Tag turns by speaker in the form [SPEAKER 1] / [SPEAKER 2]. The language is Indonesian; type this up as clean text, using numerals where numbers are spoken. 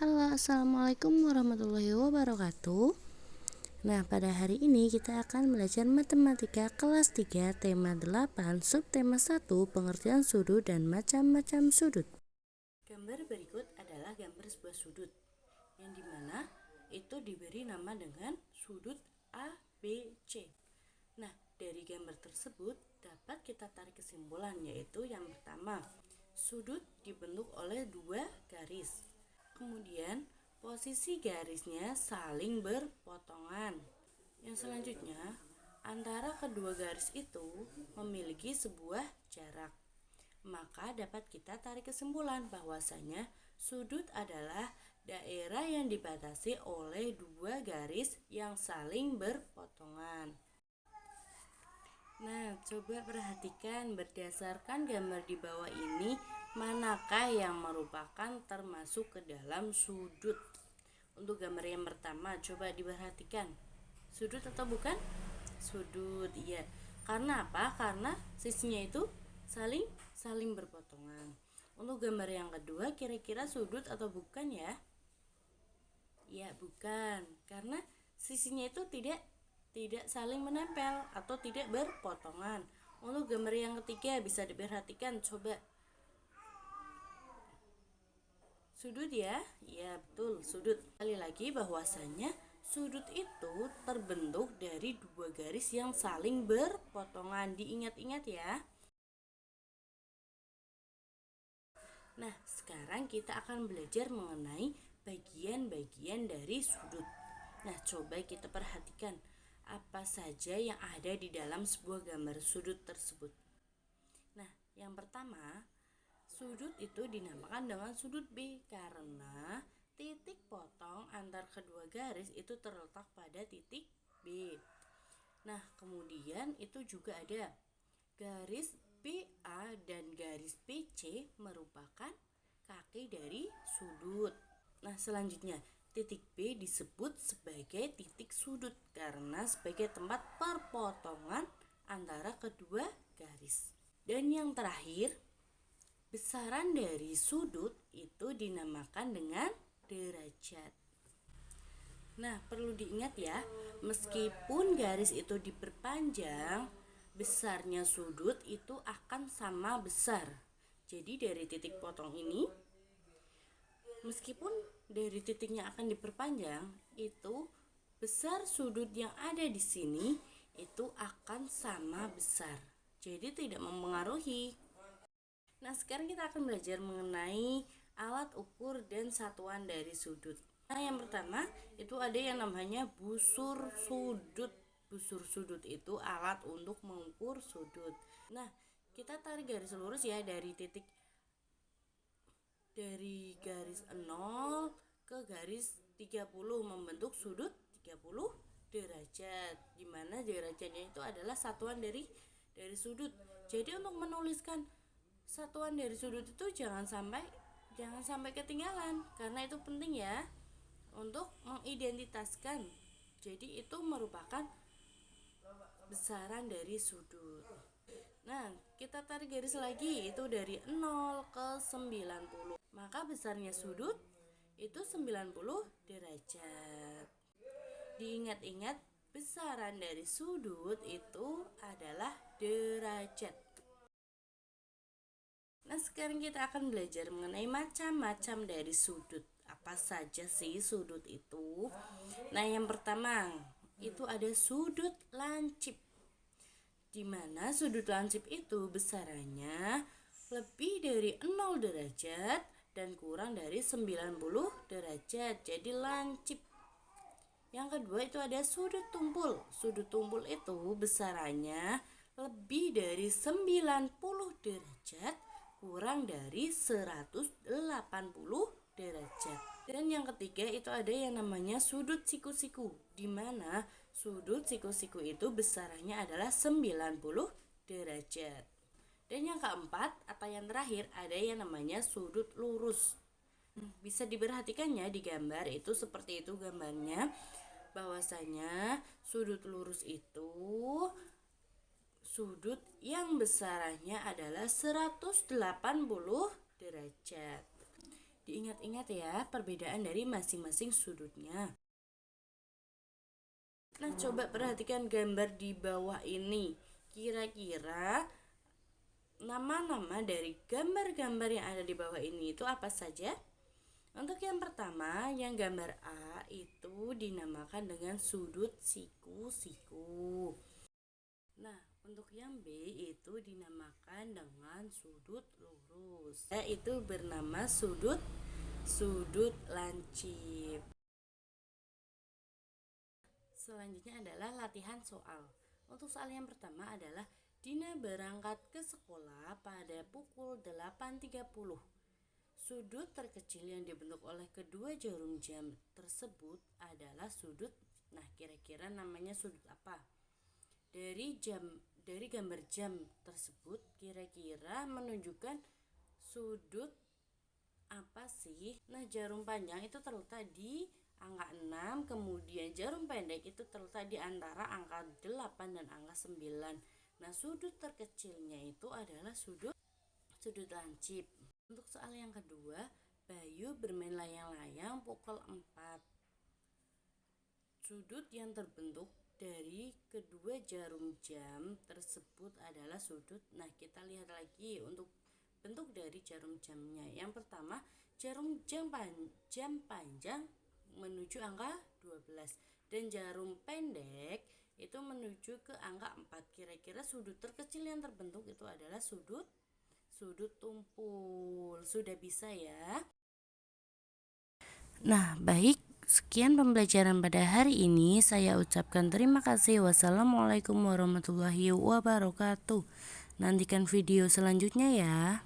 [SPEAKER 1] Halo, assalamualaikum warahmatullahi wabarakatuh. Nah, pada hari ini kita akan belajar matematika kelas 3 tema 8 subtema 1 pengertian sudut dan macam-macam sudut. Gambar berikut adalah gambar sebuah sudut yang dimana itu diberi nama dengan sudut ABC. Nah, dari gambar tersebut dapat kita tarik kesimpulan, yaitu yang pertama, sudut dibentuk oleh dua garis. Kemudian posisi garisnya saling berpotongan. Yang selanjutnya, antara kedua garis itu memiliki sebuah jarak. Maka dapat kita tarik kesimpulan bahwasanya sudut adalah daerah yang dibatasi oleh dua garis yang saling berpotongan. Nah, coba perhatikan berdasarkan gambar di bawah ini, manakah yang merupakan termasuk ke dalam sudut? Untuk gambar yang pertama, coba diperhatikan. Sudut atau bukan? Sudut, iya. Karena apa? Karena sisinya itu saling berpotongan. Untuk gambar yang kedua, kira-kira sudut atau bukan ya? Ya, bukan. Karena sisinya itu tidak saling menempel atau tidak berpotongan. Untuk gambar yang ketiga bisa diperhatikan, coba. Sudut ya? Ya, betul, sudut. Sekali lagi bahwasanya sudut itu terbentuk dari dua garis yang saling berpotongan. Diingat-ingat ya. Nah, sekarang kita akan belajar mengenai bagian-bagian dari sudut. Nah, coba kita perhatikan apa saja yang ada di dalam sebuah gambar sudut tersebut. Nah, yang pertama, sudut itu dinamakan dengan sudut B karena titik potong antar kedua garis itu terletak pada titik B. Nah, kemudian itu juga ada garis PA dan garis PC merupakan kaki dari sudut. Nah, selanjutnya titik B disebut sebagai titik sudut karena sebagai tempat perpotongan antara kedua garis. Dan yang terakhir, besaran dari sudut itu dinamakan dengan derajat. Nah, perlu diingat ya, meskipun garis itu diperpanjang, besarnya sudut itu akan sama besar. Jadi dari titik potong ini, meskipun dari titiknya akan diperpanjang, itu besar sudut yang ada di sini itu akan sama besar. Jadi tidak mempengaruhi. Nah, sekarang kita akan belajar mengenai alat ukur dan satuan dari sudut. Nah, yang pertama itu ada yang namanya busur sudut. Busur sudut itu alat untuk mengukur sudut. Nah, kita tarik garis lurus ya dari garis 0 ke garis 30 membentuk sudut 30 derajat, di mana derajatnya itu adalah satuan dari sudut. Jadi untuk menuliskan satuan dari sudut itu jangan sampai ketinggalan, karena itu penting ya untuk mengidentitaskan. Jadi itu merupakan besaran dari sudut. Nah, kita tarik garis lagi, itu dari 0 ke 90. Maka besarnya sudut itu 90 derajat. Diingat-ingat, besaran dari sudut itu adalah derajat. Nah, sekarang kita akan belajar mengenai macam-macam dari sudut. Apa saja sih sudut itu? Nah, yang pertama itu ada sudut lancip, di mana sudut lancip itu besarannya lebih dari 0 derajat dan kurang dari 90 derajat. Jadi lancip. Yang kedua itu ada sudut tumpul. Sudut tumpul itu besarannya lebih dari 90 derajat kurang dari 180 derajat. Dan yang ketiga itu ada yang namanya sudut siku-siku, di mana sudut siku-siku itu besarannya adalah 90 derajat. Dan yang keempat atau yang terakhir ada yang namanya sudut lurus. Bisa diperhatikannya di gambar itu seperti itu gambarnya, bahwasanya sudut lurus itu sudut yang besarannya adalah 180 derajat. Diingat-ingat ya perbedaan dari masing-masing sudutnya. Nah, coba perhatikan gambar di bawah ini. Kira-kira nama-nama dari gambar-gambar yang ada di bawah ini itu apa saja? Untuk yang pertama, yang gambar A itu dinamakan dengan sudut siku-siku. Nah, untuk yang B itu dinamakan dengan sudut lurus. Itu bernama sudut lancip. Selanjutnya adalah latihan soal. Untuk soal yang pertama adalah Dina berangkat ke sekolah pada pukul 8.30. Sudut terkecil yang dibentuk oleh kedua jarum jam tersebut adalah sudut. Nah, kira-kira namanya sudut apa? Dari gambar jam tersebut kira-kira menunjukkan sudut apa sih? Nah, jarum panjang itu terletak di angka 6, kemudian jarum pendek itu terletak di antara angka 8 dan angka 9. Nah, sudut terkecilnya itu adalah sudut lancip. Untuk soal yang kedua, Bayu bermain layang-layang pukul 4. Sudut yang terbentuk dari kedua jarum jam tersebut adalah sudut. Nah, kita lihat lagi untuk bentuk dari jarum jamnya. Yang pertama, jarum jam panjang menuju angka 12 dan jarum pendek itu menuju ke angka 4. Kira-kira sudut terkecil yang terbentuk itu adalah sudut tumpul. Sudah bisa ya? Nah, baik, sekian pembelajaran pada hari ini. Saya ucapkan terima kasih. Wassalamualaikum warahmatullahi wabarakatuh. Nantikan video selanjutnya ya.